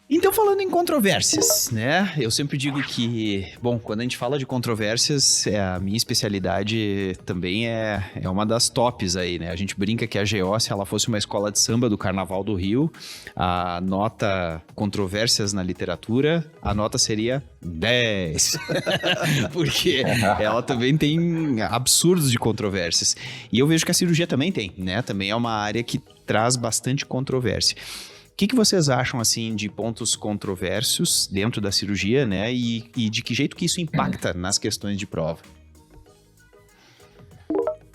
Então, falando em controvérsias, né? Eu sempre digo que, bom, quando a gente fala de controvérsias, a minha especialidade também é uma das tops aí, né? A gente brinca que a GO, se ela fosse uma escola de samba do Carnaval do Rio, a nota controvérsias na literatura, a nota seria 10. Porque ela também tem absurdos de controvérsias. E eu vejo que a cirurgia também tem, né? Também é uma área que traz bastante controvérsia. O que vocês acham, assim, de pontos controversos dentro da cirurgia, né? E de que jeito que isso impacta nas questões de prova?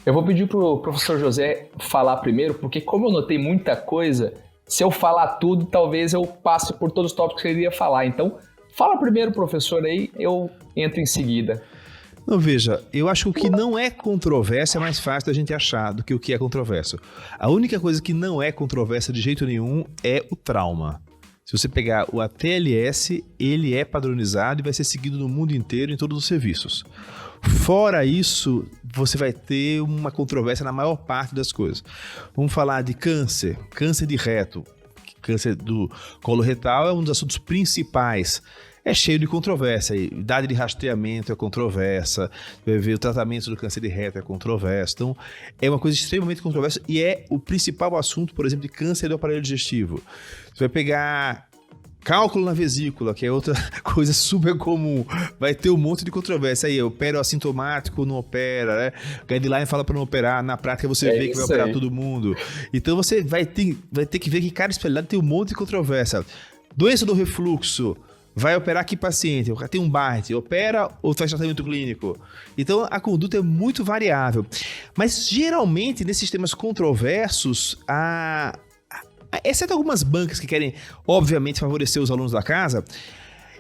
Eu vou pedir pro professor José falar primeiro, porque como eu notei muita coisa, se eu falar tudo, talvez eu passe por todos os tópicos que eu iria falar. Então, fala primeiro, professor, aí eu entro em seguida. Não, veja, eu acho que o que não é controvérsia é mais fácil da gente achar do que o que é controverso. A única coisa que não é controvérsia de jeito nenhum é o trauma. Se você pegar o ATLS, ele é padronizado e vai ser seguido no mundo inteiro em todos os serviços. Fora isso, você vai ter uma controvérsia na maior parte das coisas. Vamos falar de câncer, câncer de reto. Câncer do colo retal é um dos assuntos principais. É cheio de controvérsia. Idade de rastreamento é controversa. Vai ver o tratamento do câncer de reto é controverso. Então, é uma coisa extremamente controversa e é o principal assunto, por exemplo, de câncer do aparelho digestivo. Você vai pegar cálculo na vesícula, que é outra coisa super comum. Vai ter um monte de controvérsia. Aí, opera o assintomático, não opera, né? Guideline fala para não operar. Na prática, você vê que vai operar todo mundo. Então, você vai ter que ver que cada especialidade tem um monte de controvérsia. Doença do refluxo. Vai operar que paciente? Tem um BART, opera ou faz tratamento clínico? Então, a conduta é muito variável. Mas, geralmente, nesses temas controversos, exceto algumas bancas que querem, obviamente, favorecer os alunos da casa,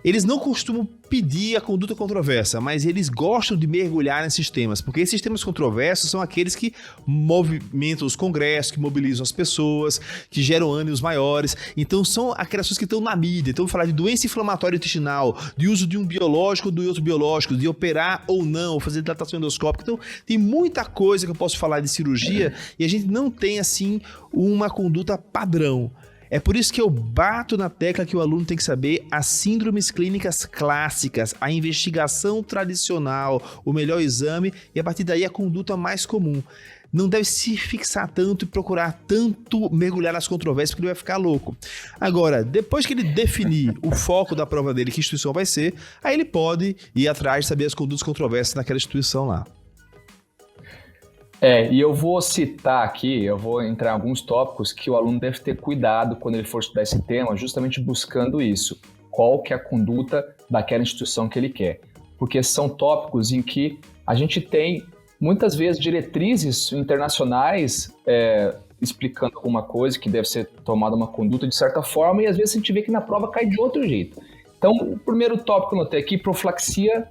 eles não costumam pedir a conduta controversa, mas eles gostam de mergulhar nesses temas, porque esses temas controversos são aqueles que movimentam os congressos, que mobilizam as pessoas, que geram ânimos maiores. Então são aquelas coisas que estão na mídia. Então, vamos falar de doença inflamatória intestinal, de uso de um biológico ou do outro biológico, de operar ou não, fazer dilatação endoscópica. Então, tem muita coisa que eu posso falar de cirurgia e a gente não tem, assim, uma conduta padrão. É por isso que eu bato na tecla que o aluno tem que saber as síndromes clínicas clássicas, a investigação tradicional, o melhor exame e a partir daí a conduta mais comum. Não deve se fixar tanto e procurar tanto mergulhar nas controvérsias porque ele vai ficar louco. Agora, depois que ele definir o foco da prova dele, que instituição vai ser, aí ele pode ir atrás de saber as condutas controversas naquela instituição lá. E eu vou citar aqui, eu vou entrar em alguns tópicos que o aluno deve ter cuidado quando ele for estudar esse tema, justamente buscando isso. Qual que é a conduta daquela instituição que ele quer. Porque são tópicos em que a gente tem, muitas vezes, diretrizes internacionais explicando alguma coisa que deve ser tomada uma conduta de certa forma, e às vezes a gente vê que na prova cai de outro jeito. Então, o primeiro tópico que eu notei aqui, profilaxia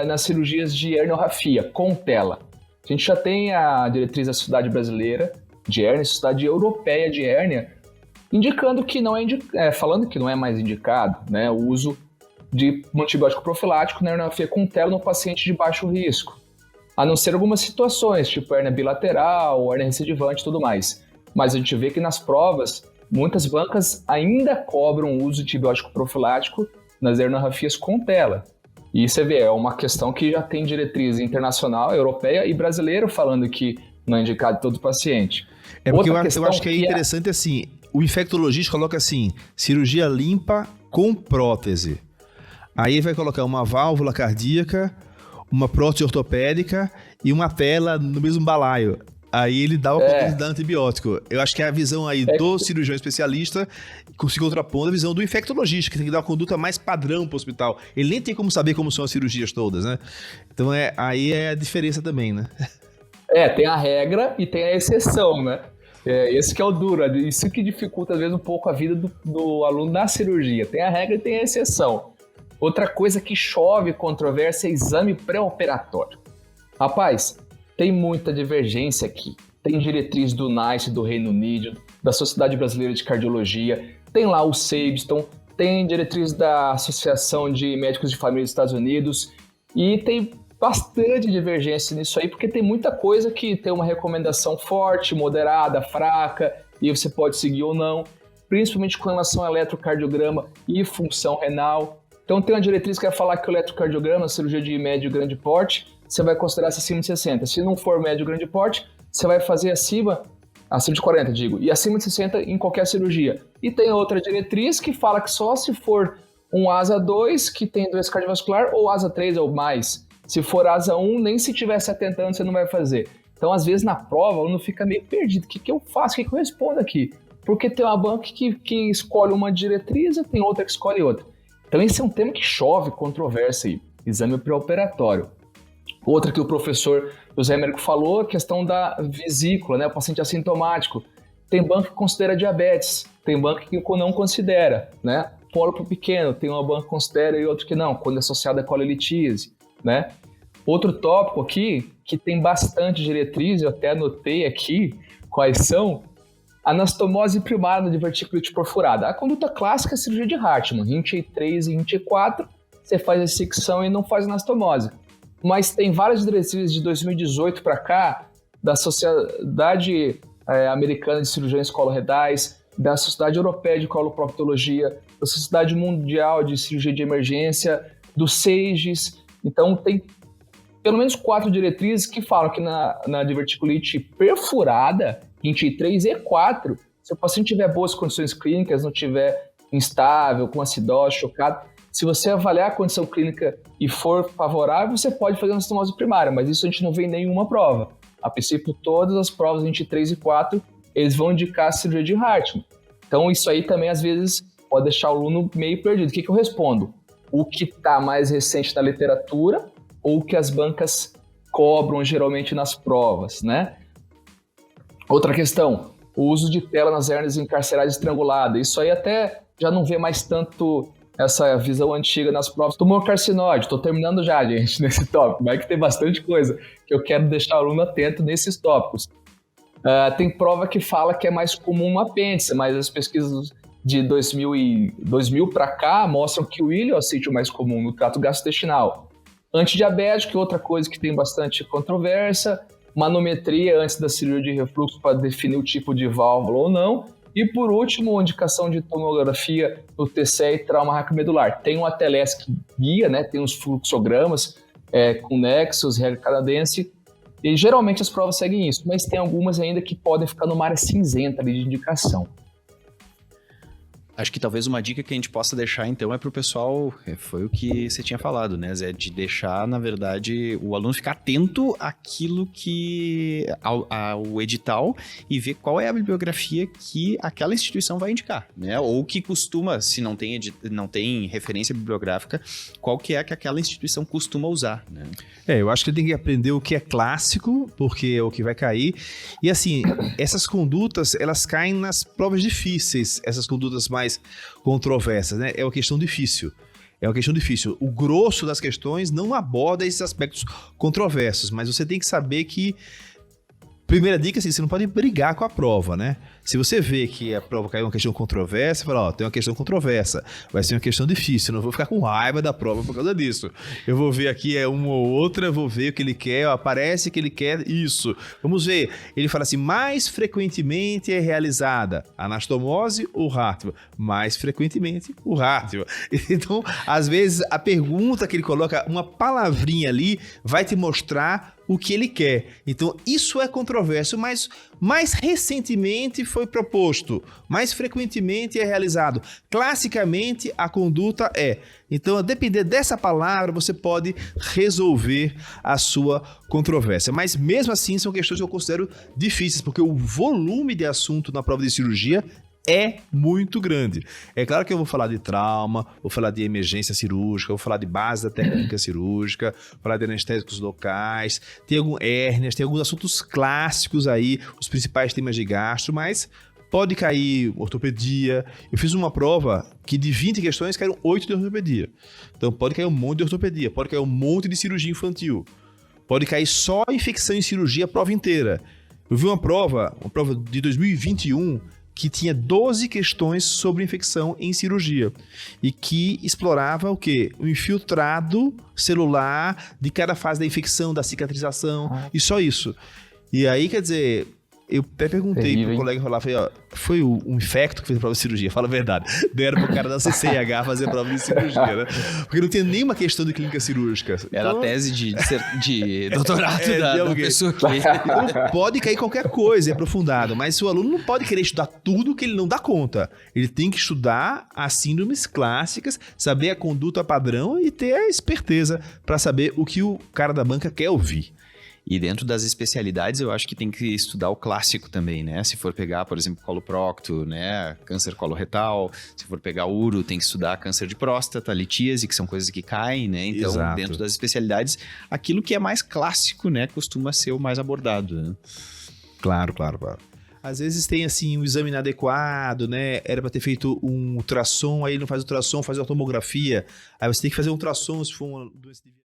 nas cirurgias de herniorrafia, com tela. A gente já tem a diretriz da Sociedade Brasileira de Hérnia, Sociedade Europeia de Hérnia, indicando que não falando que não é mais indicado, né, o uso de um antibiótico profilático na herniorrafia com tela no paciente de baixo risco, a não ser algumas situações, tipo hérnia bilateral, hérnia recidivante e tudo mais. Mas a gente vê que nas provas, muitas bancas ainda cobram o uso de antibiótico profilático nas herniorrafias com tela. E você vê, é uma questão que já tem diretriz internacional, europeia e brasileira falando que não é indicado todo paciente. É porque eu acho que é interessante assim, o infectologista coloca assim, cirurgia limpa com prótese. Aí vai colocar uma válvula cardíaca, uma prótese ortopédica e uma tela no mesmo balaio. Aí ele dá uma oportunidade de dar antibiótico. Eu acho que é a visão aí do cirurgião especialista se contrapondo a visão do infectologista, que tem que dar uma conduta mais padrão para o hospital. Ele nem tem como saber como são as cirurgias todas, né? Então aí é a diferença também, né? Tem a regra e tem a exceção, né? Esse que é o duro, isso que dificulta às vezes um pouco a vida do aluno na cirurgia. Tem a regra e tem a exceção. Outra coisa que chove controvérsia é exame pré-operatório. Rapaz, tem muita divergência aqui. Tem diretriz do NICE do Reino Unido, da Sociedade Brasileira de Cardiologia, tem lá o SABSTON, tem diretriz da Associação de Médicos de Família dos Estados Unidos e tem bastante divergência nisso aí, porque tem muita coisa que tem uma recomendação forte, moderada, fraca, e você pode seguir ou não. principalmente com relação ao eletrocardiograma e função renal. Então tem uma diretriz que vai falar que o eletrocardiograma, cirurgia de médio e grande porte, você vai considerar acima de 60. Se não for médio e grande porte, você vai fazer acima de 40, digo, e acima de 60 em qualquer cirurgia. E tem outra diretriz que fala que só se for um ASA 2, que tem doença cardiovascular, ou ASA 3 ou mais. Se for ASA 1, nem se tiver 70 anos você não vai fazer. Então, às vezes, na prova, o aluno fica meio perdido. O que eu faço? O que eu respondo aqui? Porque tem uma banca que escolhe uma diretriz e tem outra que escolhe outra. Então, esse é um tema que chove controvérsia aí. Exame pré-operatório. Outra que o professor José Américo falou, a questão da vesícula, né? O paciente assintomático. Tem banca que considera diabetes, tem banca que não considera, né? Pólipo pequeno, tem uma banca que considera e outra que não, quando é associada a colelitíase, né? Outro tópico aqui, que tem bastante diretriz, eu até anotei aqui quais são, anastomose primária na diverticulite perfurada. A conduta clássica é a cirurgia de Hartmann, Rinchey 3 e Rinchey 4, você faz a secção e não faz anastomose. Mas tem várias diretrizes de 2018 para cá, da Sociedade Americana de Cirurgiões Colorectais, da Sociedade Europeia de Coloproctologia, da Sociedade Mundial de Cirurgia de Emergência, do SEIGES. Então, tem pelo menos 4 diretrizes que falam que na diverticulite perfurada, Rinchey 3 e 4, se o paciente tiver boas condições clínicas, não tiver instável, com acidose, chocado, se você avaliar a condição clínica e for favorável, você pode fazer anastomose primária, mas isso a gente não vê em nenhuma prova. A princípio, todas as provas Rinchey 3 e 4, eles vão indicar a cirurgia de Hartmann. Então, isso aí também, às vezes, pode deixar o aluno meio perdido. O que eu respondo? O que está mais recente na literatura ou o que as bancas cobram geralmente nas provas, né? Outra questão, o uso de tela nas hérnias encarceradas estranguladas. Isso aí até já não vê mais tanto essa visão antiga nas provas. Tumor carcinóide, estou terminando já, gente, nesse tópico. Vai que tem bastante coisa que eu quero deixar o aluno atento nesses tópicos. Tem prova que fala que é mais comum um apêndice, mas as pesquisas de 2000 para cá mostram que o ileocítio é o mais comum no trato gastrointestinal. Antidiabético, outra coisa que tem bastante controvérsia. Manometria antes da cirurgia de refluxo para definir o tipo de válvula ou não. E por último, indicação de tomografia no TCE e trauma raquimedular. Tem um ATLS que guia, né? Tem uns fluxogramas com Nexus, regra canadense, e geralmente as provas seguem isso, mas tem algumas ainda que podem ficar numa área cinzenta ali de indicação. Acho que talvez uma dica que a gente possa deixar, então, é pro pessoal, foi o que você tinha falado, né, Zé? De deixar, na verdade, o aluno ficar atento àquilo que... ao edital e ver qual é a bibliografia que aquela instituição vai indicar, né? Ou que costuma, se não tem referência bibliográfica, qual que é que aquela instituição costuma usar, né? Eu acho que ele tem que aprender o que é clássico, porque é o que vai cair. E assim, essas condutas, elas caem nas provas difíceis, essas condutas mais controversas, né? É uma questão difícil. O grosso das questões não aborda esses aspectos controversos, mas você tem que saber que, primeira dica, assim, você não pode brigar com a prova, né? Se você vê que a prova caiu uma questão controversa, você fala, tem uma questão controversa, vai ser uma questão difícil, eu não vou ficar com raiva da prova por causa disso. Eu vou ver aqui uma ou outra, vou ver o que ele quer, aparece que ele quer isso. Vamos ver, ele fala assim, mais frequentemente é realizada anastomose ou Hartmann? Mais frequentemente o Hartmann. Então, às vezes, a pergunta que ele coloca, uma palavrinha ali, vai te mostrar o que ele quer. Então, isso é controverso, mas mais recentemente foi proposto, mais frequentemente é realizado. Classicamente, a conduta é. Então, a depender dessa palavra, você pode resolver a sua controvérsia. Mas, mesmo assim, são questões que eu considero difíceis, porque o volume de assunto na prova de cirurgia é muito grande. É claro que eu vou falar de trauma, vou falar de emergência cirúrgica, vou falar de base da técnica cirúrgica, vou falar de anestésicos locais, tem hérnias, tem alguns assuntos clássicos aí, os principais temas de gastro, mas pode cair ortopedia. Eu fiz uma prova que de 20 questões caíram 8 de ortopedia. Então pode cair um monte de ortopedia, pode cair um monte de cirurgia infantil, pode cair só infecção em cirurgia a prova inteira. Eu vi uma prova de 2021, que tinha 12 questões sobre infecção em cirurgia e que explorava o quê? O infiltrado celular de cada fase da infecção, da cicatrização e só isso. E aí, quer dizer, Eu até perguntei Terrível, pro hein? colega lá, falei, ó, foi um infecto que fez a prova de cirurgia? Fala a verdade. Deram pro cara da CCIH fazer a prova de cirurgia, né? Porque não tinha nenhuma questão de clínica cirúrgica. Era a tese de doutorado É, da de alguém. pessoa que... Então pode cair qualquer coisa, é aprofundado, mas o aluno não pode querer estudar tudo que ele não dá conta. Ele tem que estudar as síndromes clássicas, saber a conduta padrão e ter a esperteza para saber o que o cara da banca quer ouvir. E dentro das especialidades, eu acho que tem que estudar o clássico também, né? Se for pegar, por exemplo, coloprocto, né? Câncer coloretal. Se for pegar uro, tem que estudar câncer de próstata, litíase, que são coisas que caem, né? Então, Exato. dentro das especialidades, aquilo que é mais clássico, né? Costuma ser o mais abordado, né? Claro. Às vezes tem, assim, um exame inadequado, né? Era para ter feito um ultrassom, aí não faz ultrassom, faz uma tomografia. Aí você tem que fazer um ultrassom se for uma doença de